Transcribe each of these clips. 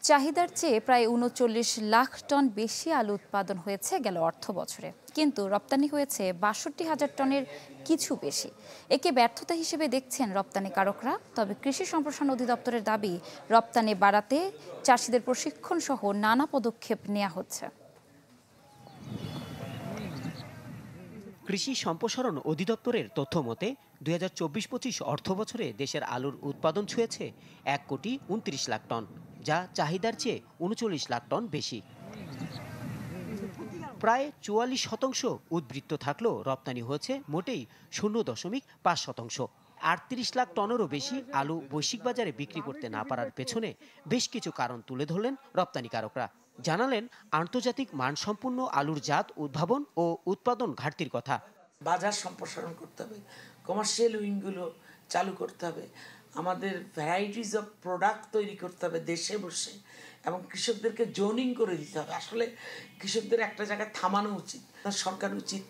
চাহিদার চেয়ে প্রায় ৩৯ লাখ টন বেশি আলু উৎপাদন হয়েছে গেল অর্থ বছরে, কিন্তু রপ্তানি হয়েছে ৬২,০০০ টনের কিছু বেশি। একে ব্যর্থতা হিসেবে দেখছেন রপ্তানিকারকরা। তবে কৃষি সম্প্রসারণ অধিদপ্তরের দাবি, রপ্তানি বাড়াতে চাষিদের প্রশিক্ষণ সহ নানা পদক্ষেপ নেওয়া হচ্ছে। কৃষি সম্প্রসারণ অধিদপ্তরের তথ্য মতে ২০২৪-২৫ অর্থ বছরে দেশের আলুর উৎপাদন ছুঁয়েছে ১,২৯,০০,০০০ টন, যা চাহিদার চেয়ে ৩৯ লাখ টন বেশি। প্রায় ৪৪% উদ্বৃত্ত থাকলেও রপ্তানি হয়েছে মোটেই ০.৫%। ৩৮ লাখ টনেরও বেশি আলু বৈশ্বিক বাজারে বিক্রি করতে না পারার পেছনে বেশ কিছু কারণ তুলে ধরলেন রপ্তানিকারকরা। জানালেন আন্তর্জাতিক মানসম্পন্ন আলুর জাত উদ্ভাবন ও উৎপাদন ঘাটতির কথা। বাজার সম্প্রসারণ করতে হবে, কমার্শিয়াল উইংগুলো চালু করতে হবে, আমাদের ভ্যারাইটিস অফ প্রোডাক্ট তৈরি করতে হবে দেশে বসে, এবং কৃষকদেরকে জোনিং করে দিতে হবে। আসলে কৃষকদের একটা জায়গায় থামানো উচিত। সরকার উচিত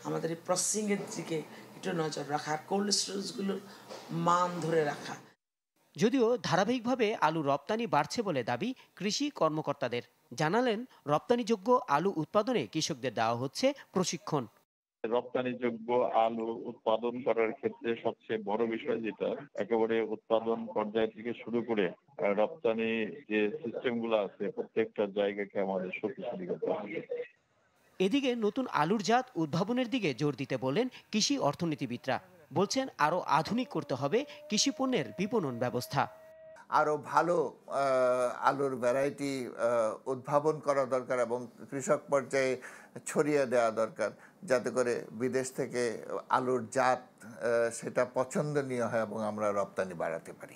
আমাদের এই প্রসেসিংয়ের দিকে একটু নজর রাখা, আর কোল্ড স্টোরেজগুলোর মান ধরে রাখা। যদিও ধারাবাহিকভাবে আলু রপ্তানি বাড়ছে বলে দাবি কৃষি কর্মকর্তাদের। জানালেন রপ্তানিযোগ্য আলু উৎপাদনে কৃষকদের দেওয়া হচ্ছে প্রশিক্ষণ। রপ্তানিযোগ্য আলু উৎপাদন করার ক্ষেত্রে সবচেয়ে বড় বিষয় যেটা, একেবারে উৎপাদন পর্যায় থেকে শুরু করে রপ্তানি যে সিস্টেমগুলো আছে প্রত্যেকটা জায়গাকে আমাদের শক্তিশালী করতে হবে। এদিকে নতুন আলুর জাত উদ্ভাবনের দিকে জোর দিতে বলেন কৃষি অর্থনীতিবিদরা। বলছেন আরও আধুনিক করতে হবে কৃষি পণ্যের বিপণন ব্যবস্থা। আরও ভালো আলুর ভ্যারাইটি উদ্ভাবন করা দরকার এবং কৃষক পর্যায়ে ছড়িয়ে দেওয়া দরকার, যাতে করে বিদেশ থেকে আলুর জাত সেটা পছন্দনীয় হয় এবং আমরা রপ্তানি বাড়াতে পারি।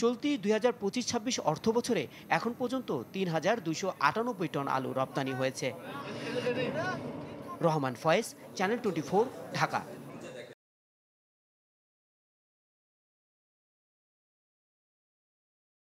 চলতি ২০২৫-২৬ অর্থ বছরে এখন পর্যন্ত ৩,২৯৮ টন আলু রপ্তানি হয়েছে। রহমান ফয়েজ, চ্যানেল 24, ঢাকা।